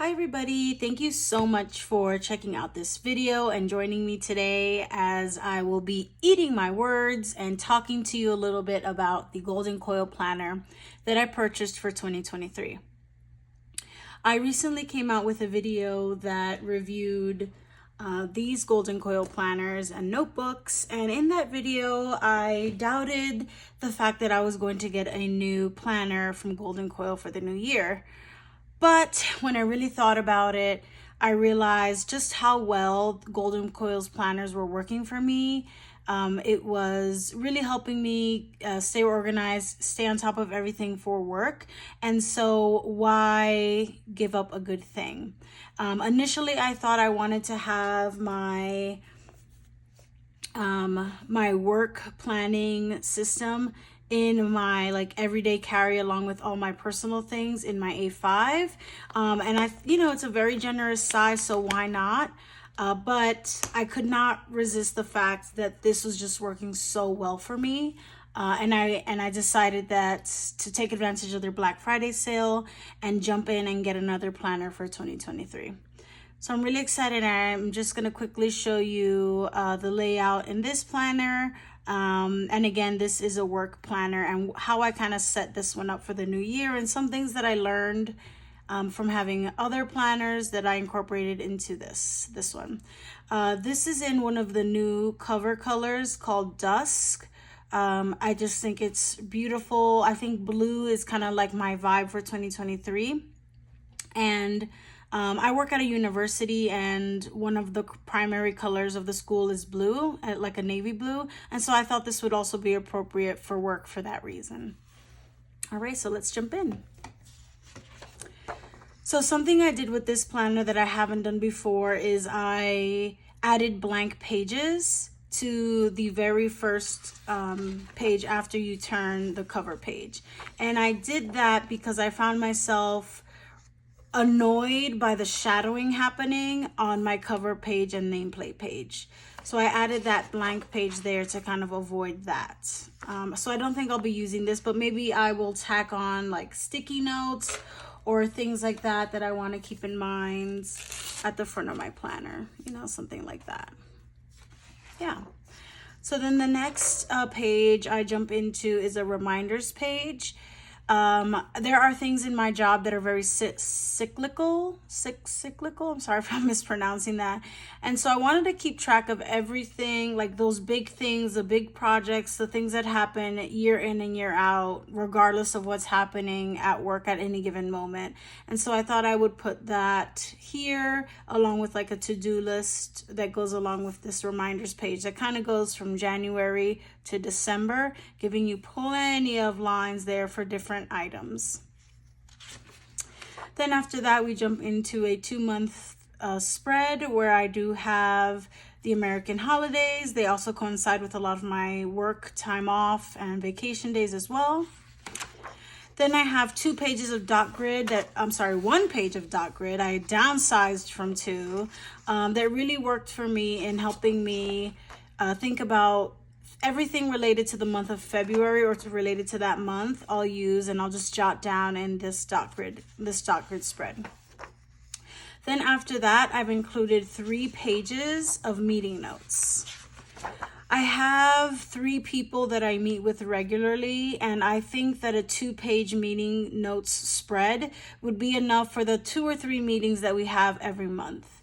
Hi everybody, thank you so much for checking out this video and joining me today as I will be eating my words and talking to you a little bit about the Golden Coil planner that I purchased for 2023. I recently came out with a video that reviewed these Golden Coil planners and notebooks, and in that video I doubted the fact that I was going to get a new planner from Golden Coil for the new year. But when I really thought about it, I realized just how well Golden Coil's planners were working for me. It was really helping me stay organized, stay on top of everything for work. And so why give up a good thing? Initially, I thought I wanted to have my work planning system in my everyday carry along with all my personal things in my A5, and it's a very generous size, so why not? But I could not resist the fact that this was just working so well for me, and I decided that to take advantage of their Black Friday sale and jump in and get another planner for 2023. So I'm really excited. I'm just going to quickly show you the layout in this planner. And again, this is a work planner and how I kind of set this one up for the new year and some things that I learned from having other planners that I incorporated into this one. This is in one of the new cover colors called Dusk. I just think it's beautiful. I think blue is kind of like my vibe for 2023. And I work at a university, and one of the primary colors of the school is blue, like a navy blue. And so I thought this would also be appropriate for work for that reason. All right, so let's jump in. So something I did with this planner that I haven't done before is I added blank pages to the very first page after you turn the cover page. And I did that because I found myself annoyed by the shadowing happening on my cover page and nameplate page. So I added that blank page there to kind of avoid that. So I don't think I'll be using this, but maybe I will tack on like sticky notes or things like that I want to keep in mind at the front of my planner, something like that. Yeah. So then the next page I jump into is a reminders page. There are things in my job that are very cyclical. I'm sorry if I'm mispronouncing that. And so I wanted to keep track of everything, like those big things, the big projects, the things that happen year in and year out, regardless of what's happening at work at any given moment. And so I thought I would put that here along with like a to-do list that goes along with this reminders page that kind of goes from January to December, giving you plenty of lines there for different items. Then after that, we jump into a 2-month spread where I do have the American holidays. They also coincide with a lot of my work time off and vacation days as well. Then I have 2 pages of dot grid one page of dot grid. I downsized from 2 that really worked for me in helping me think about everything related to the month of February or related to that month. I'll use and I'll just jot down in this dot grid spread. Then after that, I've included 3 pages of meeting notes. I have 3 people that I meet with regularly, and I think that a 2-page meeting notes spread would be enough for the 2 or 3 meetings that we have every month.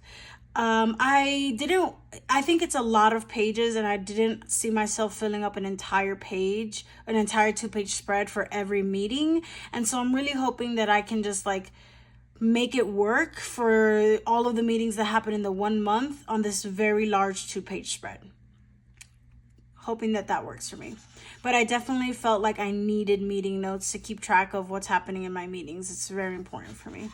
I think it's a lot of pages, and I didn't see myself filling up an entire 2-page spread for every meeting. And so I'm really hoping that I can just make it work for all of the meetings that happen in the 1 month on this very large 2-page spread. Hoping that works for me. But I definitely felt like I needed meeting notes to keep track of what's happening in my meetings. It's very important for me.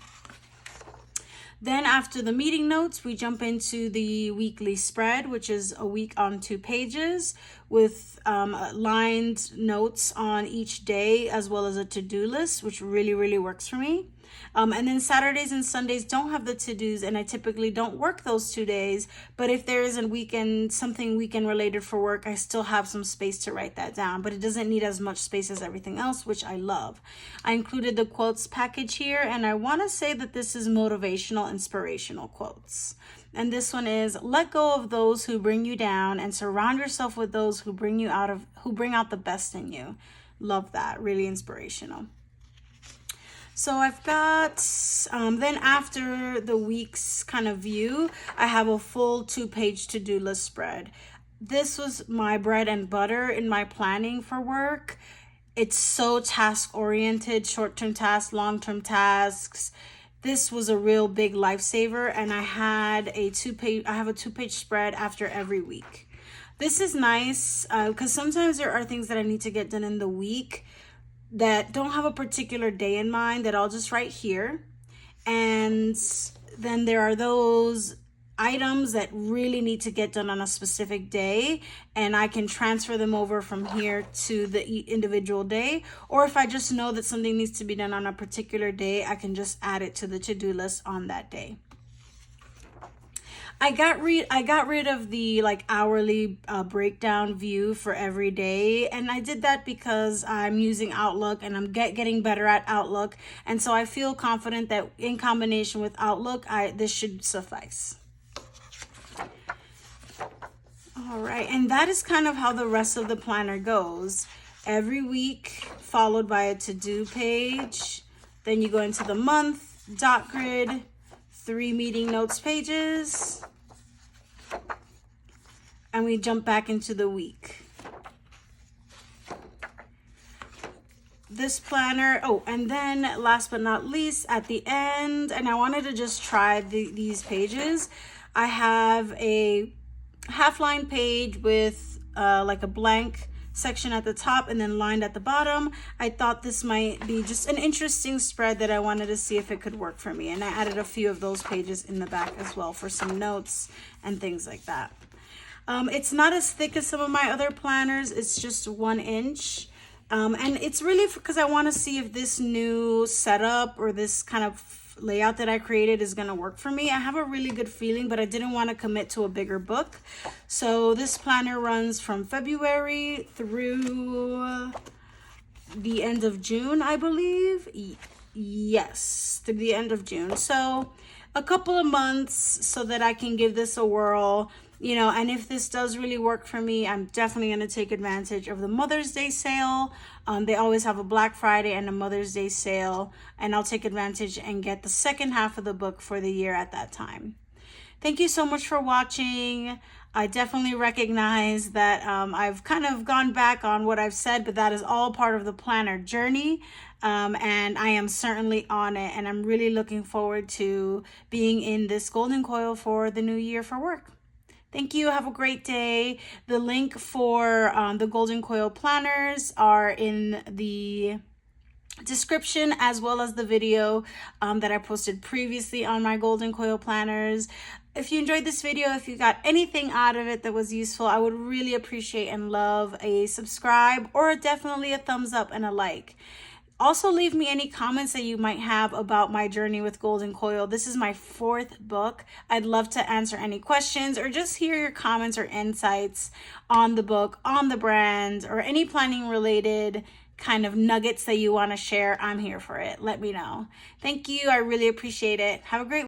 Then after the meeting notes, we jump into the weekly spread, which is a week on 2 pages with lined notes on each day, as well as a to-do list, which really, really works for me. And then Saturdays and Sundays don't have the to-dos, and I typically don't work those 2 days. But if there is a weekend, something weekend related for work, I still have some space to write that down. But it doesn't need as much space as everything else, which I love. I included the quotes package here, and I want to say that this is motivational, inspirational quotes. And this one is, let go of those who bring you down and surround yourself with those who bring out the best in you. Love that. Really inspirational. So I've got, then after the week's kind of view, I have a full 2-page to-do list spread. This was my bread and butter in my planning for work. It's so task-oriented, short-term tasks, long-term tasks. This was a real big lifesaver, and I have a 2-page spread after every week. This is nice because sometimes there are things that I need to get done in the week that don't have a particular day in mind that I'll just write here. And then there are those items that really need to get done on a specific day, and I can transfer them over from here to the individual day. Or if I just know that something needs to be done on a particular day, I can just add it to the to-do list on that day. I got rid of the hourly breakdown view for every day, and I did that because I'm using Outlook and I'm getting better at Outlook, and so I feel confident that in combination with Outlook, this should suffice. All right, and that is kind of how the rest of the planner goes. Every week followed by a to-do page, then you go into the month, dot grid, 3 meeting notes pages, and we jump back into the week. This planner, and then last but not least, at the end, and I wanted to just try these pages, I have a half-line page with a blank section at the top and then lined at the bottom. I thought this might be just an interesting spread that I wanted to see if it could work for me, and I added a few of those pages in the back as well for some notes and things like that. It's not as thick as some of my other planners. It's just 1 inch, and it's really because I want to see if this new setup or this kind of layout that I created is going to work for me. I have a really good feeling, but I didn't want to commit to a bigger book. So this planner runs from February through the end of June, I believe. Yes, through the end of June. So a couple of months so that I can give this a whirl. And if this does really work for me, I'm definitely going to take advantage of the Mother's Day sale. They always have a Black Friday and a Mother's Day sale, and I'll take advantage and get the second half of the book for the year at that time. Thank you so much for watching. I definitely recognize that I've kind of gone back on what I've said, but that is all part of the planner journey. And I am certainly on it, and I'm really looking forward to being in this Golden Coil for the new year for work. Thank you. Have a great day. The link for the Golden Coil planners are in the description, as well as the video that I posted previously on my Golden Coil planners. If you enjoyed this video, if you got anything out of it that was useful, I would really appreciate and love a subscribe, or definitely a thumbs up and a like. Also, leave me any comments that you might have about my journey with Golden Coil. This is my 4th book. I'd love to answer any questions or just hear your comments or insights on the book, on the brand, or any planning related kind of nuggets that you want to share. I'm here for it. Let me know. Thank you. I really appreciate it. Have a great